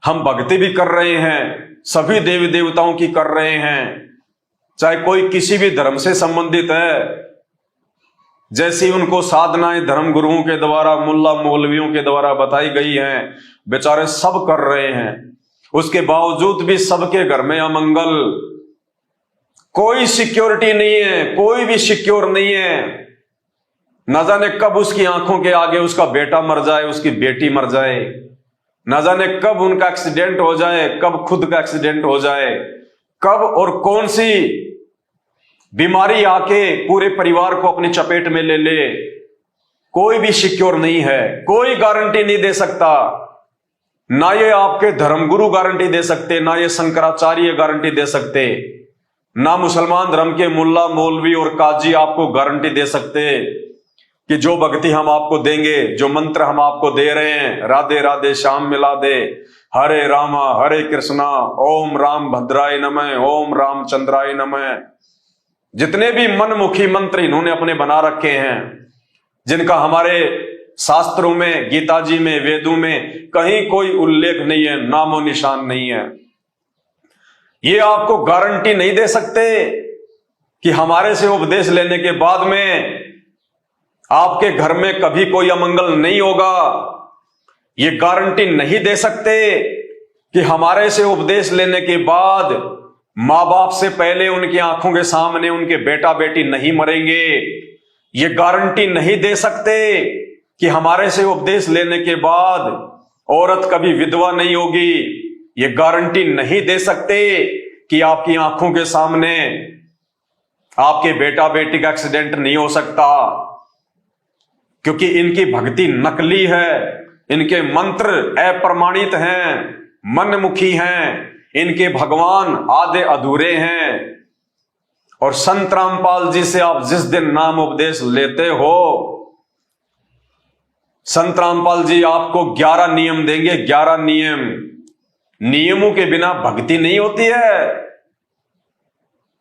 हम भक्ति भी कर रहे हैं, सभी देवी देवताओं की कर रहे हैं, चाहे कोई किसी भी धर्म से संबंधित है, जैसी उनको साधनाएं धर्म गुरुओं के द्वारा, मुल्ला मौलवियों के द्वारा बताई गई हैं, बेचारे सब कर रहे हैं। उसके बावजूद भी सबके घर में अमंगल, कोई सिक्योरिटी नहीं है, कोई भी सिक्योर नहीं है। न जाने कब उसकी आंखों के आगे उसका बेटा मर जाए, उसकी बेटी मर जाए, न जाने कब उनका एक्सीडेंट हो जाए, कब खुद का एक्सीडेंट हो जाए, कब और कौन सी बीमारी आके पूरे परिवार को अपनी चपेट में ले ले। कोई भी सिक्योर नहीं है, कोई गारंटी नहीं दे सकता। ना ये आपके धर्मगुरु गारंटी दे सकते, ना ये शंकराचार्य गारंटी दे सकते, ना मुसलमान धर्म के मुल्ला मौलवी और काजी आपको गारंटी दे सकते कि जो भक्ति हम आपको देंगे, जो मंत्र हम आपको दे रहे हैं, राधे राधे श्याम मिला दे, हरे रामा हरे कृष्णा, ओम राम भद्राय नमः, ओम रामचंद्राय नमः, जितने भी मनमुखी मंत्र इन्होंने अपने बना रखे हैं, जिनका हमारे शास्त्रों में, गीता जी में, वेदों में कहीं कोई उल्लेख नहीं है, नामो निशान नहीं है, ये आपको गारंटी नहीं दे सकते कि हमारे से उपदेश लेने के बाद में आपके घर में कभी कोई अमंगल नहीं होगा। ये गारंटी नहीं दे सकते कि हमारे से उपदेश लेने के बाद मां बाप से पहले उनकी आंखों के सामने उनके बेटा बेटी नहीं मरेंगे। ये गारंटी नहीं दे सकते कि हमारे से उपदेश लेने के बाद औरत कभी विधवा नहीं होगी। ये गारंटी नहीं दे सकते कि आपकी आंखों के सामने आपके बेटा बेटी का एक्सीडेंट नहीं हो सकता, क्योंकि इनकी भक्ति नकली है, इनके मंत्र अप्रमाणित हैं, मनमुखी हैं, इनके भगवान आधे अधूरे हैं। और संत रामपाल जी से आप जिस दिन नाम उपदेश लेते हो, संत रामपाल जी आपको 11 नियम देंगे, 11 नियम। नियमों के बिना भक्ति नहीं होती है।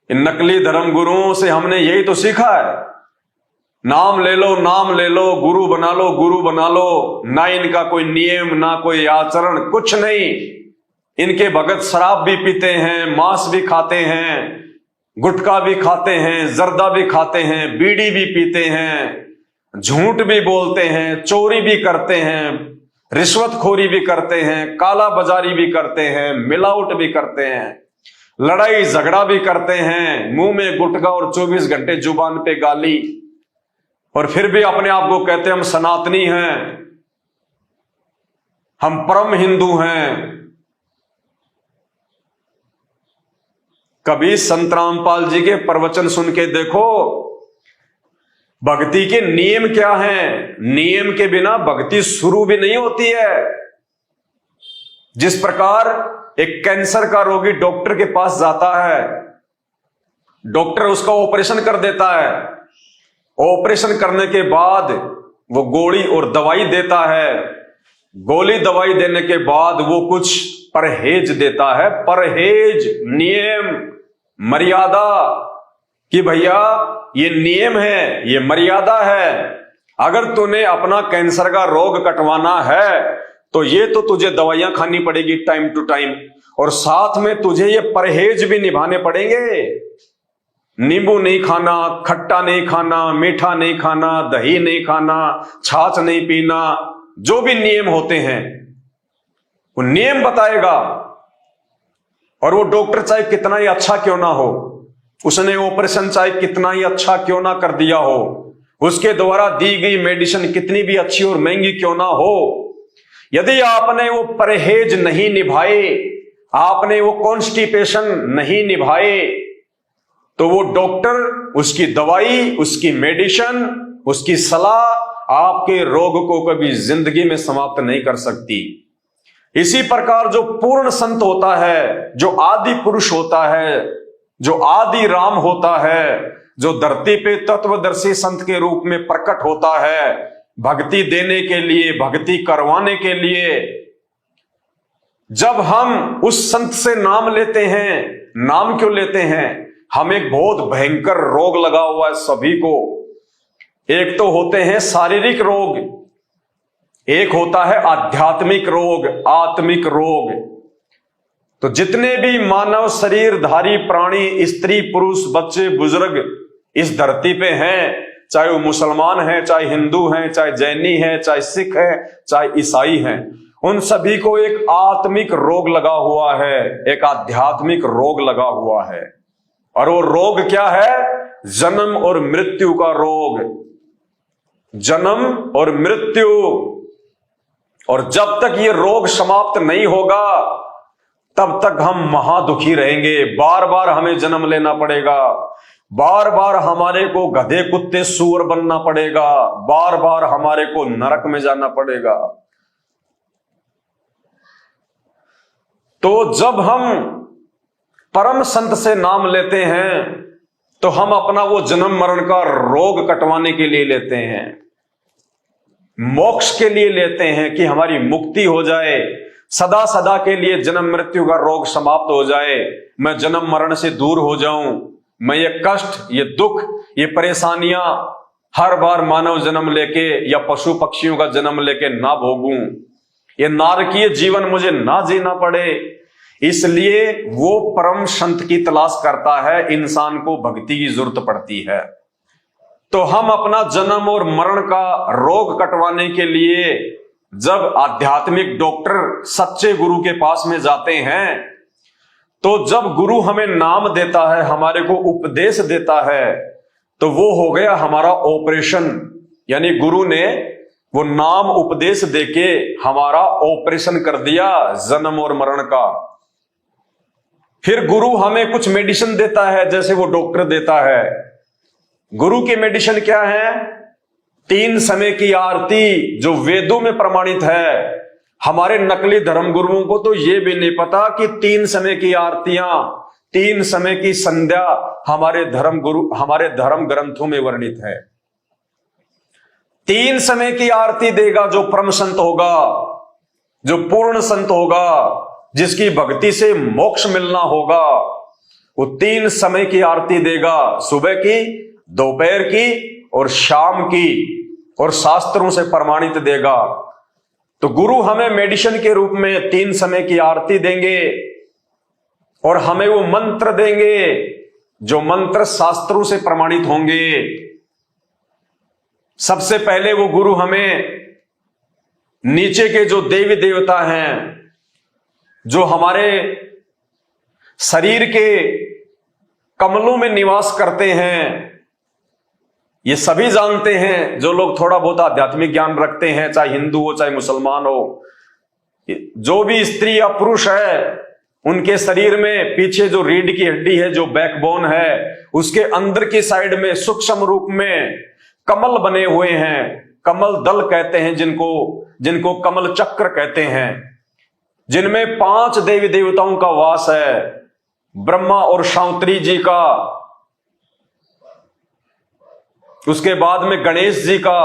इन नकली धर्म गुरुओं से हमने यही तो सीखा है, नाम ले लो, नाम ले लो, गुरु बना लो, गुरु बना लो। ना इनका कोई नियम, ना कोई आचरण, कुछ नहीं। इनके भगत शराब भी पीते हैं, मांस भी खाते हैं, गुटखा भी खाते हैं, जर्दा भी खाते हैं, बीड़ी भी पीते हैं, झूठ भी बोलते हैं, चोरी भी करते हैं, रिश्वतखोरी भी करते हैं, काला बाजारी भी करते हैं, मिलावट भी करते हैं, लड़ाई झगड़ा भी करते हैं, मुंह में गुटखा और 24 घंटे जुबान पे गाली, और फिर भी अपने आप को कहते हैं हम सनातनी हैं, हम परम हिंदू हैं। कभी संत रामपाल जी के प्रवचन सुन के देखो, भक्ति के नियम क्या हैं। नियम के बिना भक्ति शुरू भी नहीं होती है। जिस प्रकार एक कैंसर का रोगी डॉक्टर के पास जाता है, डॉक्टर उसका ऑपरेशन कर देता है, ऑपरेशन करने के बाद वो गोली और दवाई देता है, गोली दवाई देने के बाद वो कुछ परहेज देता है, परहेज, नियम, मर्यादा, कि भैया ये नियम है, ये मर्यादा है। अगर तूने अपना कैंसर का रोग कटवाना है तो ये तो तुझे दवाइयां खानी पड़ेगी टाइम टू टाइम, और साथ में तुझे ये परहेज भी निभाने पड़ेंगे। नींबू नहीं खाना, खट्टा नहीं खाना, मीठा नहीं खाना, दही नहीं खाना, छाछ नहीं पीना, जो भी नियम होते हैं वो नियम बताएगा। और वो डॉक्टर चाहे कितना ही अच्छा क्यों ना हो, उसने ऑपरेशन चाहे कितना ही अच्छा क्यों ना कर दिया हो, उसके द्वारा दी गई मेडिसिन कितनी भी अच्छी और महंगी क्यों ना हो, यदि आपने वो परहेज नहीं निभाए, आपने वो कॉन्स्टिपेशन नहीं निभाए, तो वो डॉक्टर उसकी दवाई, उसकी मेडिसिन, उसकी सलाह आपके रोग को कभी जिंदगी में समाप्त नहीं कर सकती। इसी प्रकार जो पूर्ण संत होता है, जो आदि पुरुष होता है, जो आदि राम होता है, जो धरती पे तत्वदर्शी संत के रूप में प्रकट होता है, भक्ति देने के लिए, भक्ति करवाने के लिए, जब हम उस संत से नाम लेते हैं, नाम क्यों लेते हैं? हमें एक बहुत भयंकर रोग लगा हुआ है सभी को। एक तो होते हैं शारीरिक रोग, एक होता है आध्यात्मिक रोग, आत्मिक रोग। तो जितने भी मानव शरीरधारी प्राणी, स्त्री पुरुष, बच्चे बुजुर्ग इस धरती पे हैं, चाहे वो मुसलमान हैं, चाहे हिंदू हैं, चाहे जैनी हैं, चाहे सिख हैं, चाहे ईसाई हैं, उन सभी को एक आत्मिक रोग लगा हुआ है, एक आध्यात्मिक रोग लगा हुआ है। और वो रोग क्या है? जन्म और मृत्यु का रोग, जन्म और मृत्यु। और जब तक ये रोग समाप्त नहीं होगा तब तक हम महादुखी रहेंगे। बार बार हमें जन्म लेना पड़ेगा, बार बार हमारे को गधे कुत्ते सूअर बनना पड़ेगा, बार बार हमारे को नरक में जाना पड़ेगा। तो जब हम परम संत से नाम लेते हैं तो हम अपना वो जन्म मरण का रोग कटवाने के लिए लेते हैं, मोक्ष के लिए लेते हैं कि हमारी मुक्ति हो जाए, सदा सदा के लिए जन्म मृत्यु का रोग समाप्त हो जाए, मैं जन्म मरण से दूर हो जाऊं, मैं ये कष्ट, ये दुख, ये परेशानियां हर बार मानव जन्म लेके या पशु पक्षियों का जन्म लेके ना भोगूं, ये नारकीय जीवन मुझे ना जीना पड़े। इसलिए वो परम संत की तलाश करता है, इंसान को भक्ति की जरूरत पड़ती है। तो हम अपना जन्म और मरण का रोग कटवाने के लिए जब आध्यात्मिक डॉक्टर सच्चे गुरु के पास में जाते हैं, तो जब गुरु हमें नाम देता है, हमारे को उपदेश देता है, तो वो हो गया हमारा ऑपरेशन। यानी गुरु ने वो नाम उपदेश देके हमारा ऑपरेशन कर दिया जन्म और मरण का। फिर गुरु हमें कुछ मेडिसिन देता है, जैसे वो डॉक्टर देता है। गुरु की मेडिसिन क्या है? 3 समय की आरती, जो वेदों में प्रमाणित है। हमारे नकली धर्म गुरुओं को तो ये भी नहीं पता कि 3 समय की आरतियां, 3 समय की संध्या हमारे धर्म ग्रंथों में वर्णित है। 3 समय की आरती देगा जो परम संत होगा, जो पूर्ण संत होगा, जिसकी भक्ति से मोक्ष मिलना होगा, वो 3 समय की आरती देगा, सुबह की, दोपहर की और शाम की, और शास्त्रों से प्रमाणित देगा। तो गुरु हमें मेडिसिन के रूप में 3 समय की आरती देंगे और हमें वो मंत्र देंगे जो मंत्र शास्त्रों से प्रमाणित होंगे। सबसे पहले वो गुरु हमें नीचे के जो देवी देवता हैं, जो हमारे शरीर के कमलों में निवास करते हैं, ये सभी जानते हैं। जो लोग थोड़ा बहुत आध्यात्मिक ज्ञान रखते हैं, चाहे हिंदू हो चाहे मुसलमान हो, जो भी स्त्री या पुरुष है, उनके शरीर में पीछे जो रीढ़ की हड्डी है, जो बैकबोन है, उसके अंदर की साइड में सूक्ष्म रूप में कमल बने हुए हैं। कमल दल कहते हैं जिनको कमल चक्र कहते हैं, जिनमें 5 देवी देवताओं का वास है। ब्रह्मा और शांत्री जी का, उसके बाद में गणेश जी का,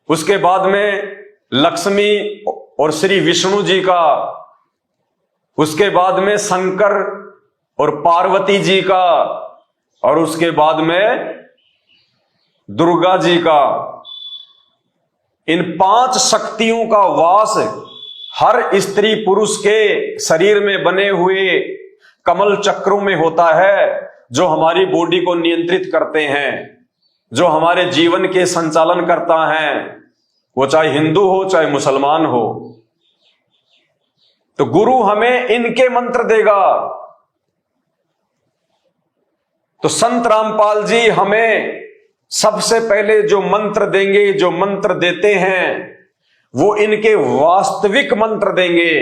उसके बाद में लक्ष्मी और श्री विष्णु जी का, उसके बाद में शंकर और पार्वती जी का, और उसके बाद में दुर्गा जी का। इन 5 शक्तियों का वास हर स्त्री पुरुष के शरीर में बने हुए कमल चक्रों में होता है, जो हमारी बॉडी को नियंत्रित करते हैं, जो हमारे जीवन के संचालन करता है, वो चाहे हिंदू हो चाहे मुसलमान हो। तो गुरु हमें इनके मंत्र देगा। तो संत रामपाल जी हमें सबसे पहले जो मंत्र देंगे, जो मंत्र देते हैं, वो इनके वास्तविक मंत्र देंगे।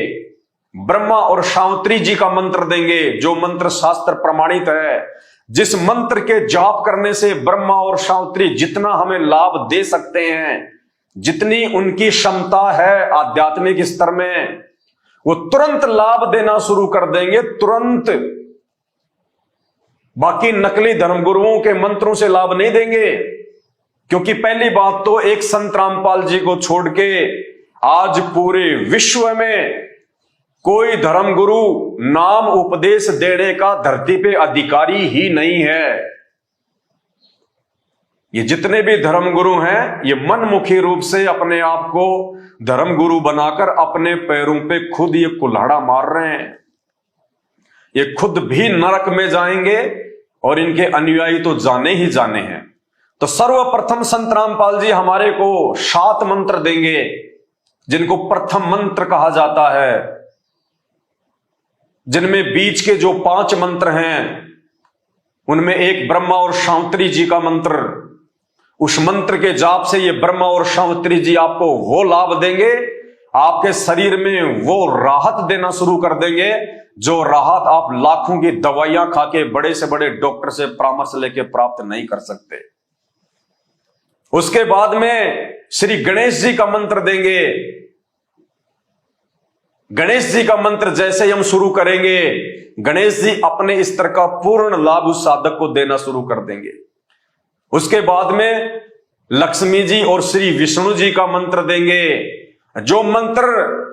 ब्रह्मा और शांत्री जी का मंत्र देंगे, जो मंत्र शास्त्र प्रमाणित है, जिस मंत्र के जाप करने से ब्रह्मा और शांत्री जितना हमें लाभ दे सकते हैं, जितनी उनकी क्षमता है आध्यात्मिक स्तर में, वो तुरंत लाभ देना शुरू कर देंगे, तुरंत। बाकी नकली धर्मगुरुओं के मंत्रों से लाभ नहीं देंगे, क्योंकि पहली बात तो एक संत रामपाल जी को छोड़ के आज पूरे विश्व में कोई धर्मगुरु नाम उपदेश देने का धरती पे अधिकारी ही नहीं है। ये जितने भी धर्म गुरु हैं ये मनमुखी रूप से अपने आप को धर्म गुरु बनाकर अपने पैरों पे खुद ये कुल्हाड़ा मार रहे हैं। ये खुद भी नरक में जाएंगे और इनके अनुयायी तो जाने ही जाने हैं। तो सर्वप्रथम संत रामपाल जी हमारे को 7 मंत्र देंगे, जिनको प्रथम मंत्र कहा जाता है, जिनमें बीच के जो 5 मंत्र हैं उनमें एक ब्रह्मा और शांतरी जी का मंत्र, उस मंत्र के जाप से ये ब्रह्मा और शांतरी जी आपको वो लाभ देंगे, आपके शरीर में वो राहत देना शुरू कर देंगे जो राहत आप लाखों की दवाइयां खा के बड़े से बड़े डॉक्टर से परामर्श लेके प्राप्त नहीं कर सकते। उसके बाद में श्री गणेश जी का मंत्र देंगे। गणेश जी का मंत्र जैसे ही हम शुरू करेंगे, गणेश जी अपने स्तर का पूर्ण लाभ उस साधक को देना शुरू कर देंगे। उसके बाद में लक्ष्मी जी और श्री विष्णु जी का मंत्र देंगे। जो मंत्र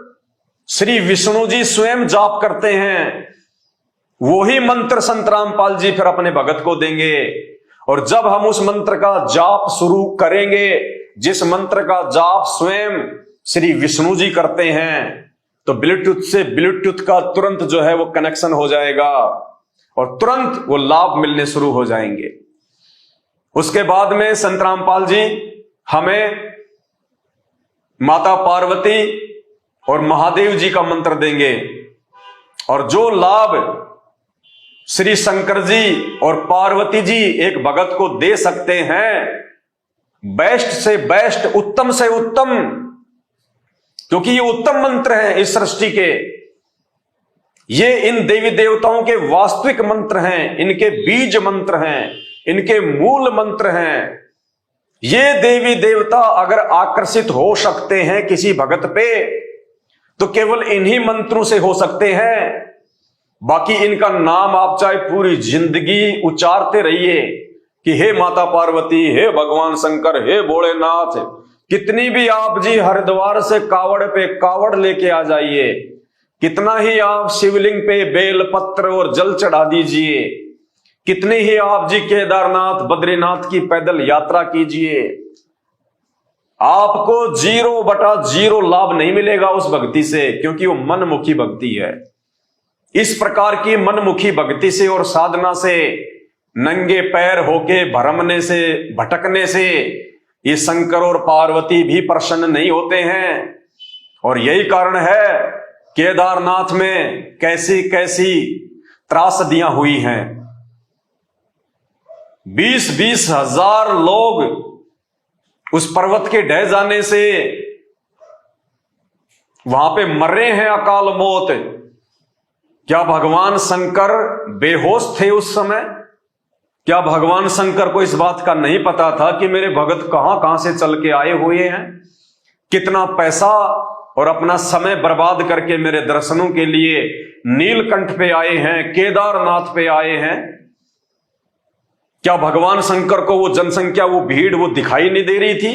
श्री विष्णु जी स्वयं जाप करते हैं वही मंत्र संत रामपाल जी फिर अपने भगत को देंगे। और जब हम उस मंत्र का जाप शुरू करेंगे, जिस मंत्र का जाप स्वयं श्री विष्णु जी करते हैं, तो ब्लूटूथ से ब्लूटूथ का तुरंत जो है वो कनेक्शन हो जाएगा और तुरंत वो लाभ मिलने शुरू हो जाएंगे। उसके बाद में संत रामपाल जी हमें माता पार्वती और महादेव जी का मंत्र देंगे। और जो लाभ श्री शंकर जी और पार्वती जी एक भगत को दे सकते हैं, बेस्ट से बेस्ट, उत्तम से उत्तम, क्योंकि ये उत्तम मंत्र हैं इस सृष्टि के, ये इन देवी देवताओं के वास्तविक मंत्र हैं, इनके बीज मंत्र हैं, इनके मूल मंत्र हैं। ये देवी देवता अगर आकर्षित हो सकते हैं किसी भगत पे तो केवल इन्हीं मंत्रों से हो सकते हैं। बाकी इनका नाम आप चाहे पूरी जिंदगी उच्चारते रहिए कि हे माता पार्वती, हे भगवान शंकर, हे भोलेनाथ, कितनी भी आप जी हरिद्वार से कावड़ पे कावड़ लेके आ जाइए, कितना ही आप शिवलिंग पे बेल पत्र और जल चढ़ा दीजिए, कितने ही आप जी केदारनाथ बद्रीनाथ की पैदल यात्रा कीजिए, आपको 0/0 लाभ नहीं मिलेगा उस भक्ति से, क्योंकि वो मनमुखी भक्ति है। इस प्रकार की मनमुखी भक्ति से और साधना से, नंगे पैर होके भरमने से, भटकने से ये शंकर और पार्वती भी प्रसन्न नहीं होते हैं। और यही कारण है केदारनाथ में कैसी कैसी त्रासदियां हुई हैं। 20-20 हजार लोग उस पर्वत के ढह जाने से वहां पे मरे हैं अकाल मौत। क्या भगवान शंकर बेहोश थे उस समय? क्या भगवान शंकर को इस बात का नहीं पता था कि मेरे भगत कहां कहां से चल के आए हुए हैं, कितना पैसा और अपना समय बर्बाद करके मेरे दर्शनों के लिए नीलकंठ पे आए हैं, केदारनाथ पे आए हैं? क्या भगवान शंकर को वो जनसंख्या, वो भीड़, वो दिखाई नहीं दे रही थी?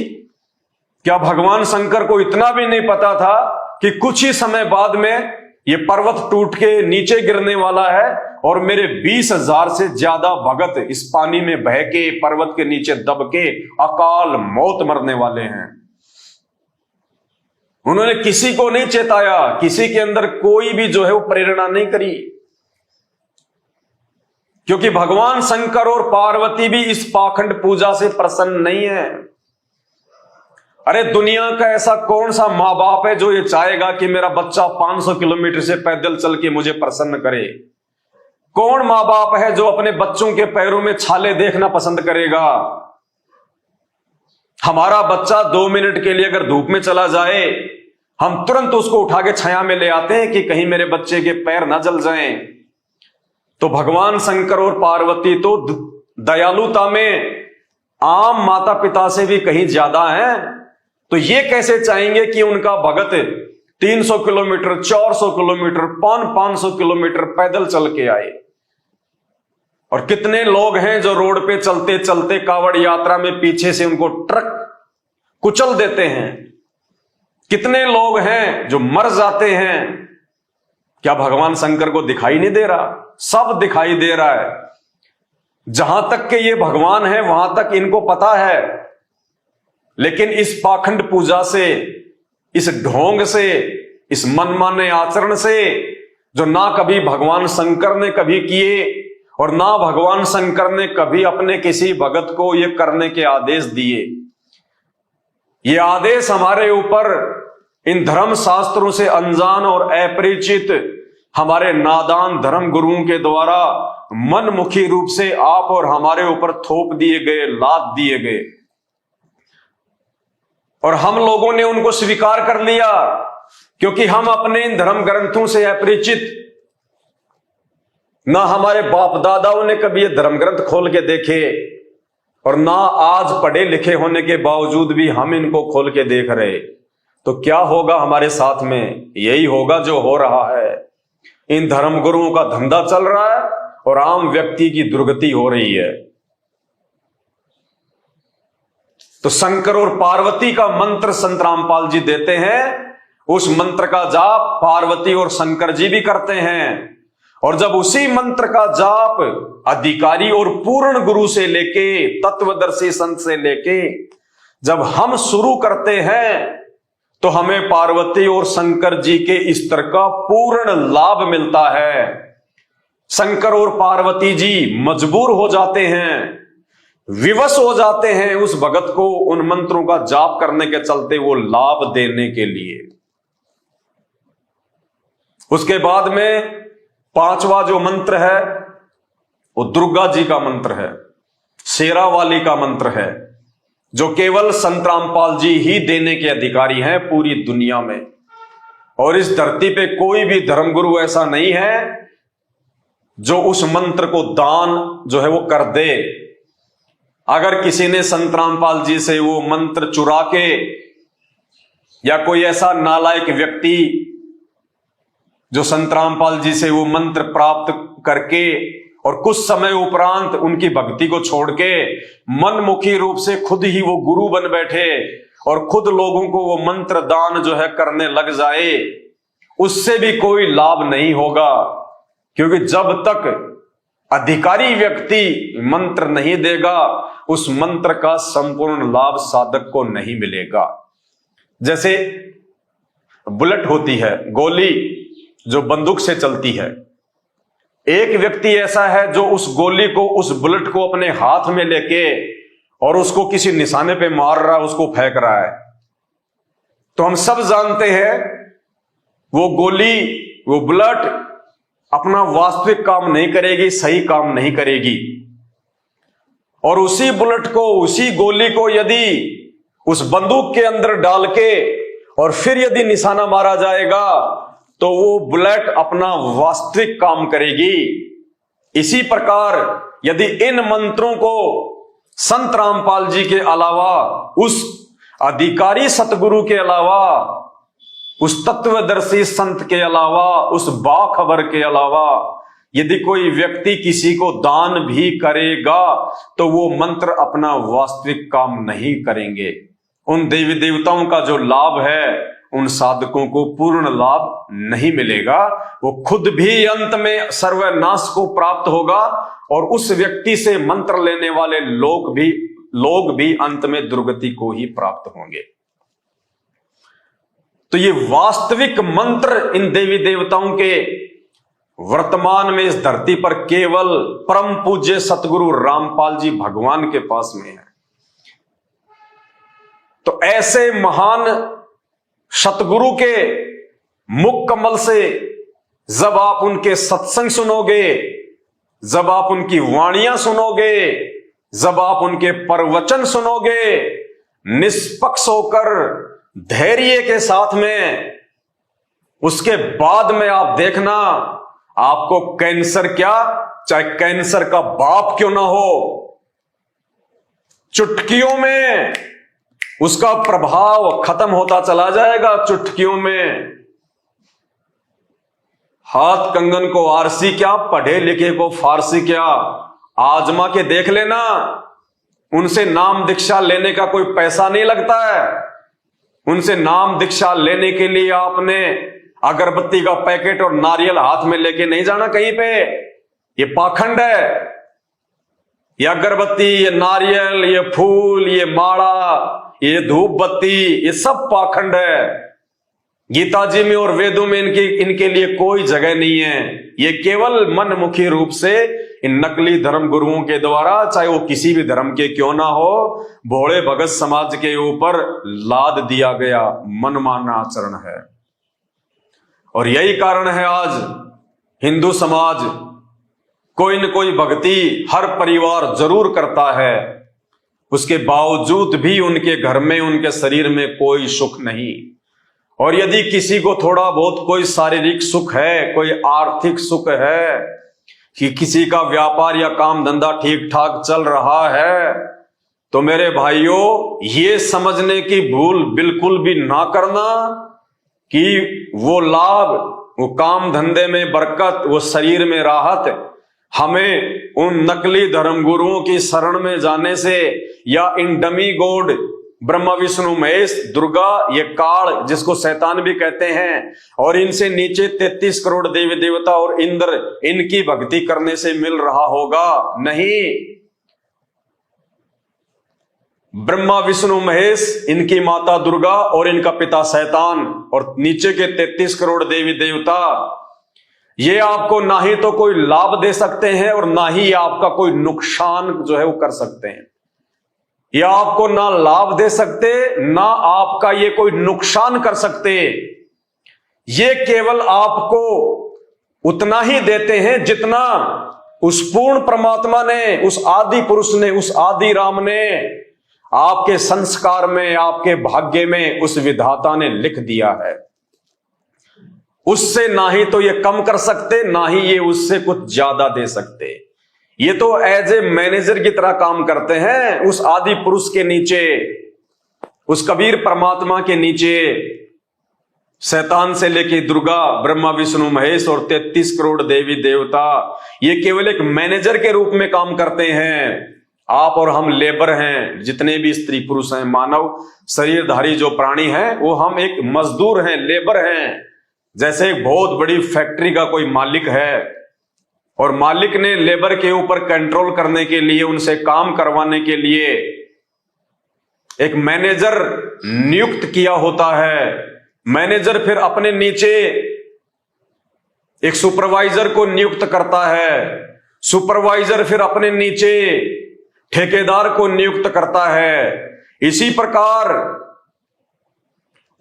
क्या भगवान शंकर को इतना भी नहीं पता था कि कुछ ही समय बाद में ये पर्वत टूट के नीचे गिरने वाला है और मेरे 20,000 से ज्यादा भगत इस पानी में बह के पर्वत के नीचे दब के अकाल मौत मरने वाले हैं? उन्होंने किसी को नहीं चेताया, किसी के अंदर कोई भी जो है वो प्रेरणा नहीं करी, क्योंकि भगवान शंकर और पार्वती भी इस पाखंड पूजा से प्रसन्न नहीं है। अरे दुनिया का ऐसा कौन सा मां बाप है जो ये चाहेगा कि मेरा बच्चा 500 किलोमीटर से पैदल चल के मुझे प्रसन्न करे? कौन मां बाप है जो अपने बच्चों के पैरों में छाले देखना पसंद करेगा? हमारा बच्चा 2 मिनट के लिए अगर धूप में चला जाए, हम तुरंत उसको उठा के छाया में ले आते हैं कि कहीं मेरे बच्चे के पैर ना जल जाएं। तो भगवान शंकर और पार्वती तो दयालुता में आम माता पिता से भी कहीं ज्यादा हैं। तो ये कैसे चाहेंगे कि उनका भगत 300 किलोमीटर, 400 किलोमीटर, 500 किलोमीटर पैदल चल के आए? और कितने लोग हैं जो रोड पे चलते चलते कावड़ यात्रा में पीछे से उनको ट्रक कुचल देते हैं? कितने लोग हैं जो मर जाते हैं? क्या भगवान शंकर को दिखाई नहीं दे रहा? सब दिखाई दे रहा है। जहां तक के ये भगवान है वहां तक इनको पता है, लेकिन इस पाखंड पूजा से, इस ढोंग से, इस मनमाने आचरण से, जो ना कभी भगवान शंकर ने कभी किए और ना भगवान शंकर ने कभी अपने किसी भगत को ये करने के आदेश दिए, ये आदेश हमारे ऊपर इन धर्म शास्त्रों से अनजान और अपरिचित हमारे नादान धर्म गुरुओं के द्वारा मनमुखी रूप से आप और हमारे ऊपर थोप दिए गए, लाद दिए गए, और हम लोगों ने उनको स्वीकार कर लिया, क्योंकि हम अपने इन धर्म ग्रंथों से अपरिचित, ना हमारे बाप दादाओं ने कभी ये धर्म ग्रंथ खोल के देखे, और ना आज पढ़े लिखे होने के बावजूद भी हम इनको खोल के देख रहे। तो क्या होगा हमारे साथ में? यही होगा जो हो रहा है। इन धर्म गुरुओं का धंधा चल रहा है और आम व्यक्ति की दुर्गति हो रही है। तो शंकर और पार्वती का मंत्र संत रामपाल जी देते हैं, उस मंत्र का जाप पार्वती और शंकर जी भी करते हैं। और जब उसी मंत्र का जाप अधिकारी और पूर्ण गुरु से लेके, तत्वदर्शी संत से लेके जब हम शुरू करते हैं, तो हमें पार्वती और शंकर जी के स्तर का पूर्ण लाभ मिलता है। शंकर और पार्वती जी मजबूर हो जाते हैं, विवश हो जाते हैं उस भगत को उन मंत्रों का जाप करने के चलते वो लाभ देने के लिए। उसके बाद में पांचवा जो मंत्र है वो दुर्गा जी का मंत्र है, शेरावाली का मंत्र है, जो केवल संत रामपाल जी ही देने के अधिकारी हैं पूरी दुनिया में। और इस धरती पे कोई भी धर्मगुरु ऐसा नहीं है जो उस मंत्र को दान जो है वो कर दे। अगर किसी ने संत रामपाल जी से वो मंत्र चुरा के, या कोई ऐसा नालायक व्यक्ति जो संत रामपाल जी से वो मंत्र प्राप्त करके और कुछ समय उपरांत उनकी भक्ति को छोड़ के मनमुखी रूप से खुद ही वो गुरु बन बैठे और खुद लोगों को वो मंत्र दान जो है करने लग जाए, उससे भी कोई लाभ नहीं होगा। क्योंकि जब तक अधिकारी व्यक्ति मंत्र नहीं देगा, उस मंत्र का संपूर्ण लाभ साधक को नहीं मिलेगा। जैसे बुलेट होती है, गोली जो बंदूक से चलती है, एक व्यक्ति ऐसा है जो उस गोली को, उस बुलेट को अपने हाथ में लेके और उसको किसी निशाने पे मार रहा है, उसको फेंक रहा है, तो हम सब जानते हैं वो गोली, वो बुलेट अपना वास्तविक काम नहीं करेगी, सही काम नहीं करेगी। और उसी बुलेट को, उसी गोली को यदि उस बंदूक के अंदर डाल के और फिर यदि निशाना मारा जाएगा तो वो बुलेट अपना वास्तविक काम करेगी। इसी प्रकार यदि इन मंत्रों को संत रामपाल जी के अलावा, उस अधिकारी सतगुरु के अलावा, उस तत्वदर्शी संत के अलावा, उस बाखबर के अलावा यदि कोई व्यक्ति किसी को दान भी करेगा तो वो मंत्र अपना वास्तविक काम नहीं करेंगे। उन देवी देवताओं का जो लाभ है उन साधकों को पूर्ण लाभ नहीं मिलेगा। वो खुद भी अंत में सर्वनाश को प्राप्त होगा और उस व्यक्ति से मंत्र लेने वाले लोग भी अंत में दुर्गति को ही प्राप्त होंगे। तो ये वास्तविक मंत्र इन देवी देवताओं के वर्तमान में इस धरती पर केवल परम पूज्य सतगुरु रामपाल जी भगवान के पास में है। तो ऐसे महान सतगुरु के मुख कमल से जब आप उनके सत्संग सुनोगे, जब आप उनकी वाणियां सुनोगे, जब आप उनके प्रवचन सुनोगे, निष्पक्ष होकर धैर्य के साथ में, उसके बाद में आप देखना आपको कैंसर क्या, चाहे कैंसर का बाप क्यों ना हो, चुटकियों में उसका प्रभाव खत्म होता चला जाएगा। चुटकियों में हाथ कंगन को आरसी क्या, पढ़े लिखे को फारसी क्या, आजमा के देख लेना। उनसे नाम दीक्षा लेने का कोई पैसा नहीं लगता है। उनसे नाम दीक्षा लेने के लिए आपने अगरबत्ती का पैकेट और नारियल हाथ में लेके नहीं जाना कहीं पे, ये पाखंड है। ये अगरबत्ती, ये नारियल, ये फूल, ये माला, ये धूप बत्ती, ये सब पाखंड है। गीता जी में और वेदों में इनके लिए कोई जगह नहीं है। ये केवल मनमुखी रूप से इन नकली धर्म गुरुओं के द्वारा, चाहे वो किसी भी धर्म के क्यों ना हो, भोले भगत समाज के ऊपर लाद दिया गया मनमाना आचरण है। और यही कारण है आज हिंदू समाज कोई न कोई भक्ति हर परिवार जरूर करता है, उसके बावजूद भी उनके घर में, उनके शरीर में कोई सुख नहीं। और यदि किसी को थोड़ा बहुत कोई शारीरिक सुख है, कोई आर्थिक सुख है, कि किसी का व्यापार या काम धंधा ठीक ठाक चल रहा है, तो मेरे भाइयों ये समझने की भूल बिल्कुल भी ना करना कि वो लाभ, वो काम धंधे में बरकत, वो शरीर में राहत हमें उन नकली धर्म गुरुओं की शरण में जाने से या इन डमी गॉड ब्रह्मा विष्णु महेश दुर्गा, ये काल जिसको शैतान भी कहते हैं, और इनसे नीचे 33 करोड़ देवी देवता और इंद्र, इनकी भक्ति करने से मिल रहा होगा? नहीं। ब्रह्मा विष्णु महेश, इनकी माता दुर्गा और इनका पिता शैतान, और नीचे के 33 करोड़ देवी देवता, ये आपको ना ही तो कोई लाभ दे सकते हैं और ना ही आपका कोई नुकसान जो है वो कर सकते हैं। ये आपको ना लाभ दे सकते, ना आपका ये कोई नुकसान कर सकते। ये केवल आपको उतना ही देते हैं जितना उस पूर्ण परमात्मा ने, उस आदि पुरुष ने, उस आदि राम ने आपके संस्कार में, आपके भाग्य में, उस विधाता ने लिख दिया है। उससे ना ही तो ये कम कर सकते, ना ही ये उससे कुछ ज्यादा दे सकते। ये तो एज ए मैनेजर की तरह काम करते हैं उस आदि पुरुष के नीचे, उस कबीर परमात्मा के नीचे। शैतान से लेके दुर्गा, ब्रह्मा विष्णु महेश और 33 करोड़ देवी देवता, ये केवल एक मैनेजर के रूप में काम करते हैं। आप और हम लेबर हैं, जितने भी स्त्री पुरुष हैं, मानव शरीरधारी जो प्राणी हैं, वो हम एक मजदूर हैं, लेबर हैं। जैसे एक बहुत बड़ी फैक्ट्री का कोई मालिक है और मालिक ने लेबर के ऊपर कंट्रोल करने के लिए, उनसे काम करवाने के लिए एक मैनेजर नियुक्त किया होता है। मैनेजर फिर अपने नीचे एक सुपरवाइजर को नियुक्त करता है। सुपरवाइजर फिर अपने नीचे ठेकेदार को नियुक्त करता है। इसी प्रकार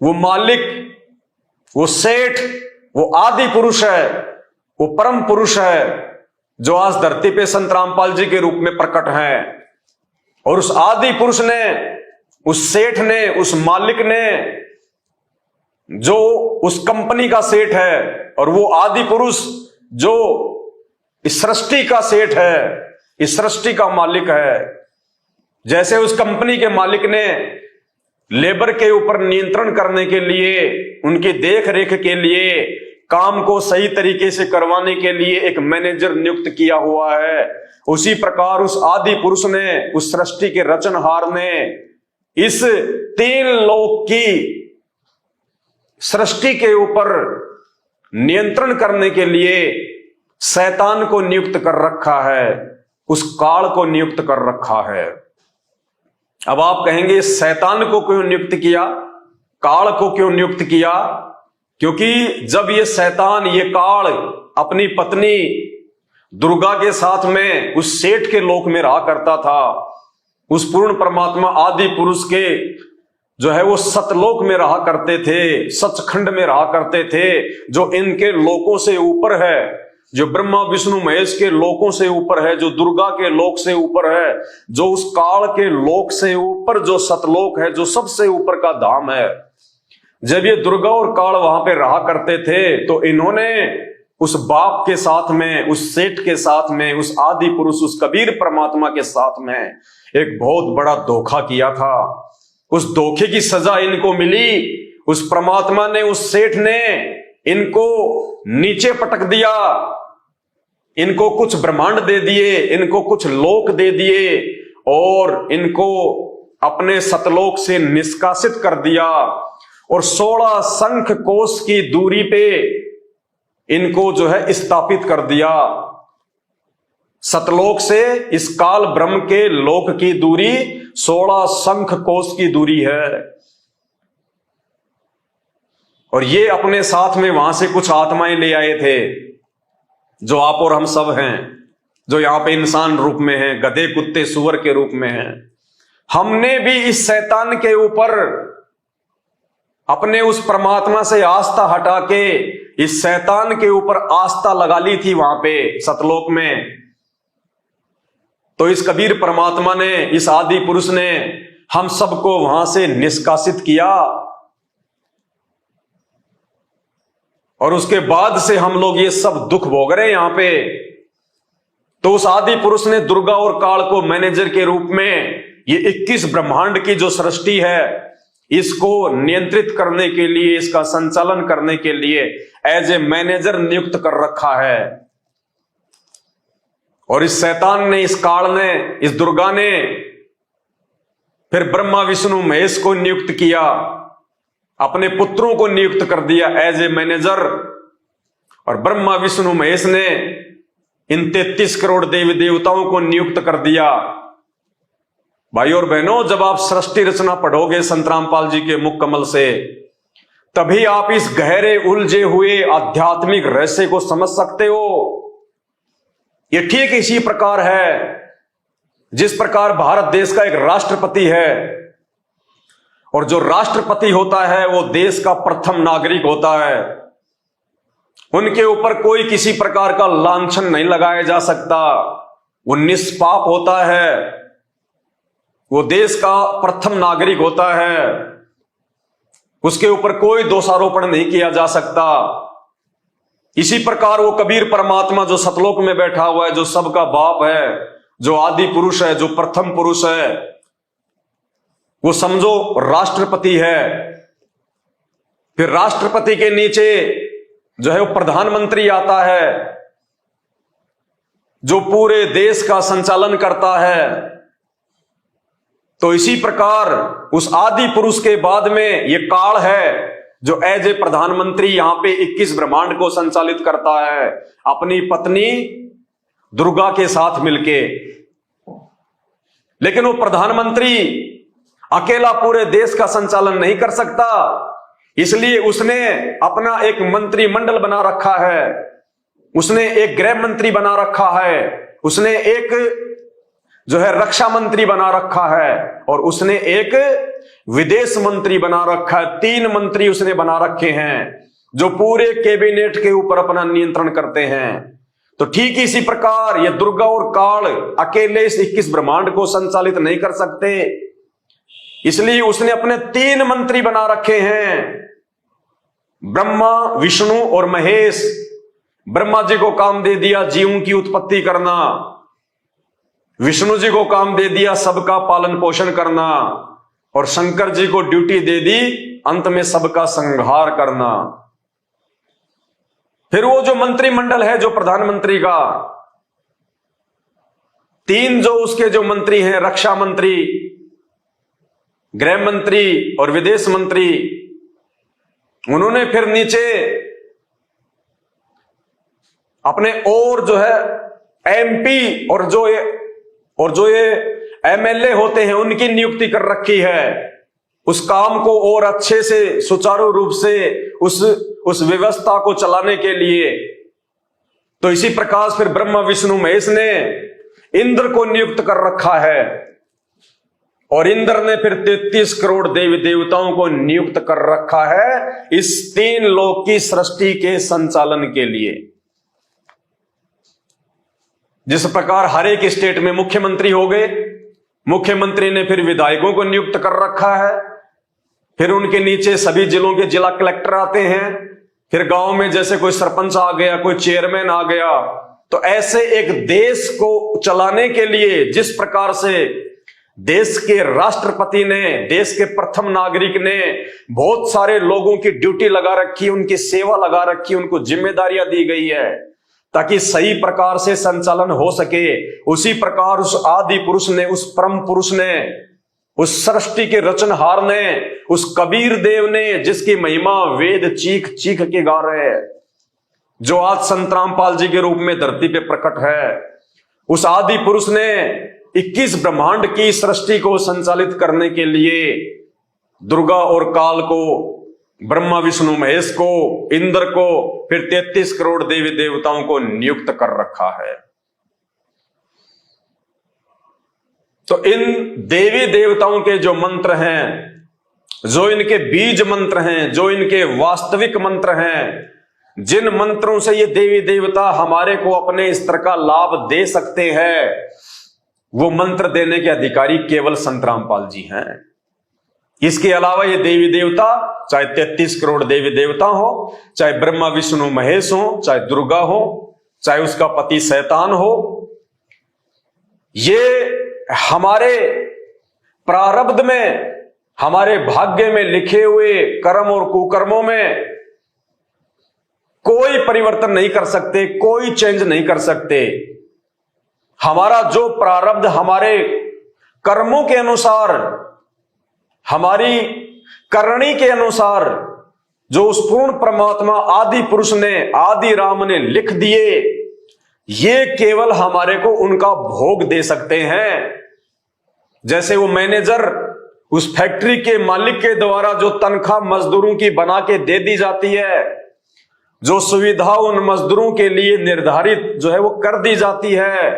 वो मालिक, वो सेठ, वो आदि पुरुष है, वो परम पुरुष है जो आज धरती पे संत रामपाल जी के रूप में प्रकट है। और उस आदि पुरुष ने, उस सेठ ने, उस मालिक ने, जो उस कंपनी का सेठ है, और वो आदि पुरुष जो इस सृष्टि का सेठ है, इस सृष्टि का मालिक है। जैसे उस कंपनी के मालिक ने लेबर के ऊपर नियंत्रण करने के लिए, उनकी देख रेख के लिए, काम को सही तरीके से करवाने के लिए एक मैनेजर नियुक्त किया हुआ है, उसी प्रकार उस आदि पुरुष ने, उस सृष्टि के रचनहार ने इस 3 लोक की सृष्टि के ऊपर नियंत्रण करने के लिए शैतान को नियुक्त कर रखा है, उस काल को नियुक्त कर रखा है। अब आप कहेंगे शैतान को क्यों नियुक्त किया, काल को क्यों नियुक्त किया? क्योंकि जब ये शैतान, ये काल अपनी पत्नी दुर्गा के साथ में उस सेठ के लोक में रहा करता था, उस पूर्ण परमात्मा आदि पुरुष के जो है वो सतलोक में रहा करते थे, सचखंड में रहा करते थे, जो इनके लोकों से ऊपर है, जो ब्रह्मा विष्णु महेश के लोकों से ऊपर है, जो दुर्गा के लोक से ऊपर है, जो उस काल के लोक से ऊपर जो सतलोक है, जो सबसे ऊपर का धाम है। जब ये दुर्गा और काल वहां पे रहा करते थे, तो इन्होंने उस बाप के साथ में, उस सेठ के साथ में, उस आदि पुरुष, उस कबीर परमात्मा के साथ में एक बहुत बड़ा धोखा किया था। उस धोखे की सजा इनको मिली। उस परमात्मा ने, उस सेठ ने इनको नीचे पटक दिया, इनको कुछ ब्रह्मांड दे दिए, इनको कुछ लोक दे दिए और इनको अपने सतलोक से निष्कासित कर दिया और 16 शंख कोश की दूरी पे इनको जो है स्थापित कर दिया। सतलोक से इस काल ब्रह्म के लोक की दूरी 16 शंख कोश की दूरी है। और ये अपने साथ में वहां से कुछ आत्माएं ले आए थे, जो आप और हम सब हैं, जो यहां पे इंसान रूप में हैं, गधे कुत्ते सुअर के रूप में हैं। हमने भी इस शैतान के ऊपर अपने उस परमात्मा से आस्था हटा के इस शैतान के ऊपर आस्था लगा ली थी वहां पे सतलोक में। तो इस कबीर परमात्मा ने, इस आदि पुरुष ने हम सबको वहां से निष्कासित किया। और उसके बाद से हम लोग ये सब दुख भोग रहे हैं यहां पे। तो उस आदि पुरुष ने दुर्गा और काल को मैनेजर के रूप में ये 21 ब्रह्मांड की जो सृष्टि है, इसको नियंत्रित करने के लिए, इसका संचालन करने के लिए एज ए मैनेजर नियुक्त कर रखा है। और इस शैतान ने, इस काल ने, इस दुर्गा ने फिर ब्रह्मा विष्णु महेश को नियुक्त किया, अपने पुत्रों को नियुक्त कर दिया एज ए मैनेजर। और ब्रह्मा विष्णु महेश ने इन 33 करोड़ देवी देवताओं को नियुक्त कर दिया। भाई और बहनों, जब आप सृष्टि रचना पढ़ोगे संत रामपाल जी के मुख कमल से, तभी आप इस गहरे उलझे हुए आध्यात्मिक रहस्य को समझ सकते हो। ये ठीक इसी प्रकार है जिस प्रकार भारत देश का एक राष्ट्रपति है, और जो राष्ट्रपति होता है वो देश का प्रथम नागरिक होता है। उनके ऊपर कोई किसी प्रकार का लांछन नहीं लगाया जा सकता, वो निष्पाप होता है, वो देश का प्रथम नागरिक होता है, उसके ऊपर कोई दोषारोपण नहीं किया जा सकता। इसी प्रकार वो कबीर परमात्मा जो सतलोक में बैठा हुआ है, जो सबका बाप है, जो आदि पुरुष है, जो प्रथम पुरुष है, वो समझो राष्ट्रपति है। फिर राष्ट्रपति के नीचे जो है वो प्रधानमंत्री आता है, जो पूरे देश का संचालन करता है। तो इसी प्रकार उस आदि पुरुष के बाद में ये काल है, जो एज ए प्रधानमंत्री यहां पे 21 ब्रह्मांड को संचालित करता है, अपनी पत्नी दुर्गा के साथ मिलके। लेकिन वो प्रधानमंत्री अकेला पूरे देश का संचालन नहीं कर सकता, इसलिए उसने अपना एक मंत्रिमंडल बना रखा है, उसने एक गृह मंत्री बना रखा है, उसने एक जो है रक्षा मंत्री बना रखा है, और उसने एक विदेश मंत्री बना रखा है। 3 मंत्री उसने बना रखे हैं जो पूरे कैबिनेट के ऊपर अपना नियंत्रण करते हैं। तो ठीक इसी प्रकार ये दुर्गा और काल अकेले इस 21 ब्रह्मांड को संचालित नहीं कर सकते, इसलिए उसने अपने 3 मंत्री बना रखे हैं, ब्रह्मा विष्णु और महेश। ब्रह्मा जी को काम दे दिया जीवों की उत्पत्ति करना, विष्णु जी को काम दे दिया सबका पालन पोषण करना, और शंकर जी को ड्यूटी दे दी अंत में सबका संहार करना। फिर वो जो मंत्रिमंडल है जो प्रधानमंत्री का, 3 जो उसके जो मंत्री हैं, रक्षा मंत्री, गृह मंत्री और विदेश मंत्री, उन्होंने फिर नीचे अपने और जो है एमपी और जो ये एमएलए होते हैं उनकी नियुक्ति कर रखी है, उस काम को और अच्छे से सुचारू रूप से उस व्यवस्था को चलाने के लिए। तो इसी प्रकार फिर ब्रह्मा विष्णु महेश ने इंद्र को नियुक्त कर रखा है, और इंद्र ने फिर 33 करोड़ देवी देवताओं को नियुक्त कर रखा है इस 3 लोक की सृष्टि के संचालन के लिए। जिस प्रकार हर एक स्टेट में मुख्यमंत्री हो गए, मुख्यमंत्री ने फिर विधायकों को नियुक्त कर रखा है, फिर उनके नीचे सभी जिलों के जिला कलेक्टर आते हैं, फिर गांव में जैसे कोई सरपंच आ गया, कोई चेयरमैन आ गया। तो ऐसे एक देश को चलाने के लिए जिस प्रकार से देश के राष्ट्रपति ने, देश के प्रथम नागरिक ने बहुत सारे लोगों की ड्यूटी लगा रखी, उनकी सेवा लगा रखी, उनको जिम्मेदारियां दी गई है ताकि सही प्रकार से संचालन हो सके, उसी प्रकार उस आदि पुरुष ने, उस परम पुरुष ने, उस सृष्टि के रचनहार ने, उस कबीर देव ने, जिसकी महिमा वेद चीख चीख के गा रहे हैं, जो आज संत रामपाल जी के रूप में धरती पे प्रकट है, उस आदि पुरुष ने 21 ब्रह्मांड की सृष्टि को संचालित करने के लिए दुर्गा और काल को, ब्रह्मा विष्णु महेश को, इंद्र को, फिर 33 करोड़ देवी देवताओं को नियुक्त कर रखा है। तो इन देवी देवताओं के जो मंत्र हैं, जो इनके बीज मंत्र हैं, जो इनके वास्तविक मंत्र हैं, जिन मंत्रों से ये देवी देवता हमारे को अपने स्तर का लाभ दे सकते हैं, वो मंत्र देने के अधिकारी केवल संत रामपाल जी हैं। इसके अलावा ये देवी देवता, चाहे 33 करोड़ देवी देवता हो, चाहे ब्रह्मा विष्णु महेश हो, चाहे दुर्गा हो, चाहे उसका पति शैतान हो, ये हमारे प्रारब्ध में, हमारे भाग्य में लिखे हुए कर्म और कुकर्मों में कोई परिवर्तन नहीं कर सकते, कोई चेंज नहीं कर सकते। हमारा जो प्रारब्ध हमारे कर्मों के अनुसार, हमारी करनी के अनुसार जो उस पूर्ण परमात्मा आदि पुरुष ने, आदि राम ने लिख दिए, ये केवल हमारे को उनका भोग दे सकते हैं। जैसे वो मैनेजर उस फैक्ट्री के मालिक के द्वारा जो तनख्वाह मजदूरों की बना के दे दी जाती है, जो सुविधा उन मजदूरों के लिए निर्धारित जो है वो कर दी जाती है,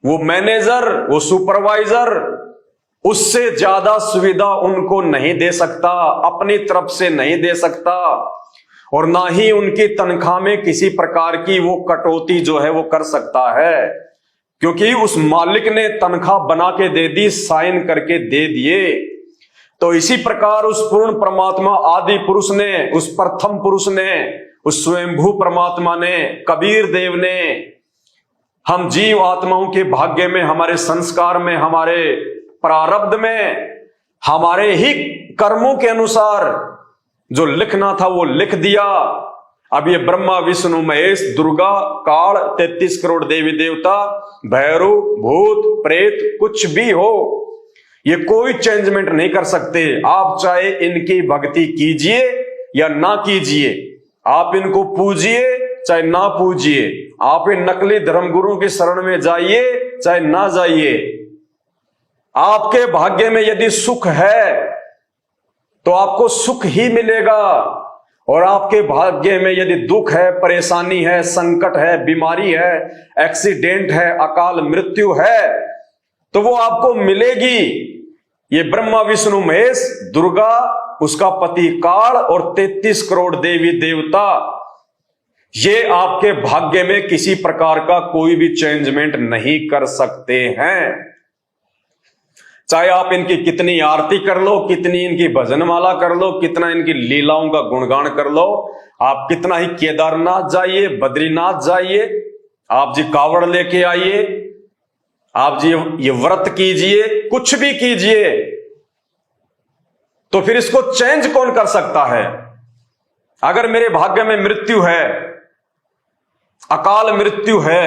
वो मैनेजर, वो सुपरवाइजर उससे ज्यादा सुविधा उनको नहीं दे सकता, अपनी तरफ से नहीं दे सकता, और ना ही उनकी तनख्वाह में किसी प्रकार की वो कटौती जो है वो कर सकता है, क्योंकि उस मालिक ने तनख्वाह बना के दे दी, साइन करके दे दिए। तो इसी प्रकार उस पूर्ण परमात्मा आदि पुरुष ने, उस प्रथम पुरुष ने, उस स्वयंभू परमात्मा ने, कबीर देव ने, हम जीव आत्माओं के भाग्य में, हमारे संस्कार में, हमारे प्रारब्ध में, हमारे ही कर्मों के अनुसार जो लिखना था वो लिख दिया। अब ये ब्रह्मा विष्णु महेश दुर्गा काल 33 करोड़ देवी देवता, भैरव भूत प्रेत कुछ भी हो, ये कोई चेंजमेंट नहीं कर सकते। आप चाहे इनकी भक्ति कीजिए या ना कीजिए, आप इनको पूजिए चाहे ना पूजिए, आप इन नकली धर्मगुरुओं की शरण में जाइए चाहे ना जाइए, आपके भाग्य में यदि सुख है तो आपको सुख ही मिलेगा, और आपके भाग्य में यदि दुख है, परेशानी है, संकट है, बीमारी है, एक्सीडेंट है, अकाल मृत्यु है, तो वो आपको मिलेगी। ये ब्रह्मा विष्णु महेश दुर्गा, उसका पति काल और 33 करोड़ देवी देवता, ये आपके भाग्य में किसी प्रकार का कोई भी चेंजमेंट नहीं कर सकते हैं। चाहे आप इनकी कितनी आरती कर लो, कितनी इनकी भजनमाला कर लो, कितना इनकी लीलाओं का गुणगान कर लो, आप कितना ही केदारनाथ जाइए, बद्रीनाथ जाइए, आप जी कावड़ लेके आइए, आप जी ये व्रत कीजिए, कुछ भी कीजिए, तो फिर इसको चेंज कौन कर सकता है? अगर मेरे भाग्य में मृत्यु है, अकाल मृत्यु है,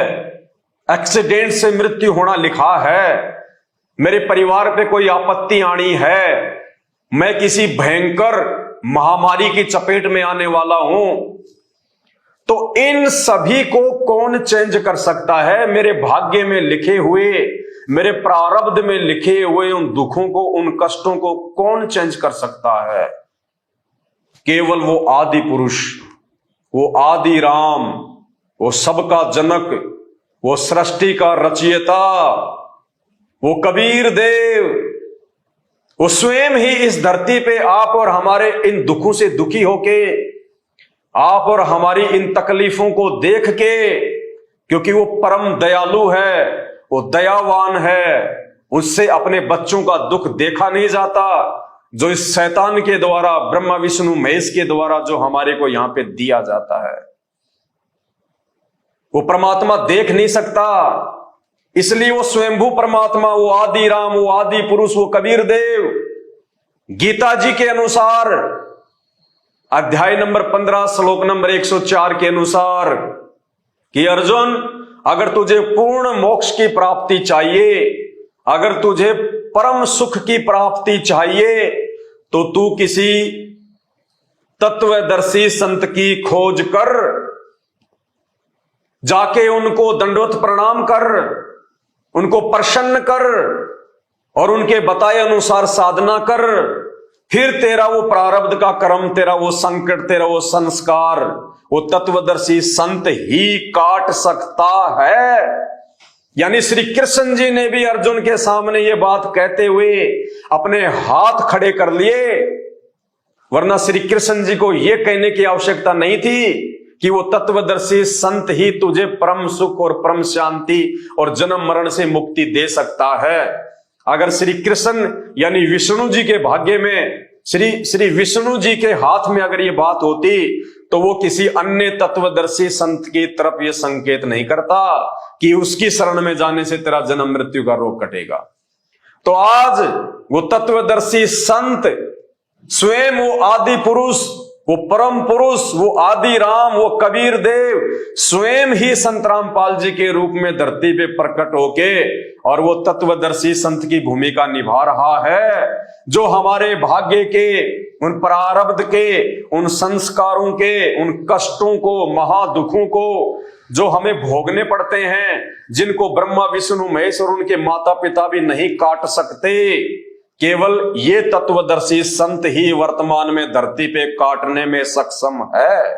एक्सीडेंट से मृत्यु होना लिखा है, मेरे परिवार पे कोई आपत्ति आनी है, मैं किसी भयंकर महामारी की चपेट में आने वाला हूं, तो इन सभी को कौन चेंज कर सकता है? मेरे भाग्य में लिखे हुए, मेरे प्रारब्ध में लिखे हुए उन दुखों को, उन कष्टों को कौन चेंज कर सकता है? केवल वो आदि पुरुष, वो आदि राम, वो सबका जनक, वो सृष्टि का रचयिता, वो कबीर देव, वो स्वयं ही इस धरती पे आप और हमारे इन दुखों से दुखी होके, आप और हमारी इन तकलीफों को देख के, क्योंकि वो परम दयालु है, वो दयावान है, उससे अपने बच्चों का दुख देखा नहीं जाता, जो इस शैतान के द्वारा, ब्रह्मा विष्णु महेश के द्वारा जो हमारे को यहां पे दिया जाता है, वो परमात्मा देख नहीं सकता। इसलिए वो स्वयंभू परमात्मा, वो आदि राम, वो आदि पुरुष, वो कबीर देव, गीता जी के अनुसार अध्याय नंबर 15 श्लोक नंबर 104 के अनुसार कि अर्जुन, अगर तुझे पूर्ण मोक्ष की प्राप्ति चाहिए, अगर तुझे परम सुख की प्राप्ति चाहिए, तो तू किसी तत्वदर्शी संत की खोज कर, जाके उनको दंडवत प्रणाम कर, उनको प्रसन्न कर और उनके बताए अनुसार साधना कर। फिर तेरा वो प्रारब्ध का कर्म, तेरा वो संकट, तेरा वो संस्कार वो तत्वदर्शी संत ही काट सकता है। यानी श्री कृष्ण जी ने भी अर्जुन के सामने ये बात कहते हुए अपने हाथ खड़े कर लिए, वरना श्री कृष्ण जी को यह कहने की आवश्यकता नहीं थी कि वो तत्वदर्शी संत ही तुझे परम सुख और परम शांति और जन्म मरण से मुक्ति दे सकता है। अगर श्री कृष्ण यानी विष्णु जी के भाग्य में, श्री विष्णु जी के हाथ में अगर ये बात होती तो वो किसी अन्य तत्वदर्शी संत की तरफ ये संकेत नहीं करता कि उसकी शरण में जाने से तेरा जन्म मृत्यु का रोग कटेगा। तो आज वो तत्वदर्शी संत स्वयं, वो आदि पुरुष, वो परम पुरुष, वो आदि राम, वो कबीर देव स्वयं ही संत रामपाल जी के रूप में धरती पे प्रकट होके और वो तत्वदर्शी संत की भूमिका निभा रहा है, जो हमारे भाग्य के, उन प्रारब्ध के, उन संस्कारों के, उन कष्टों को, महादुखों को जो हमें भोगने पड़ते हैं, जिनको ब्रह्मा विष्णु महेश और उनके माता पिता भी नहीं काट सकते, केवल ये तत्वदर्शी संत ही वर्तमान में धरती पे काटने में सक्षम है।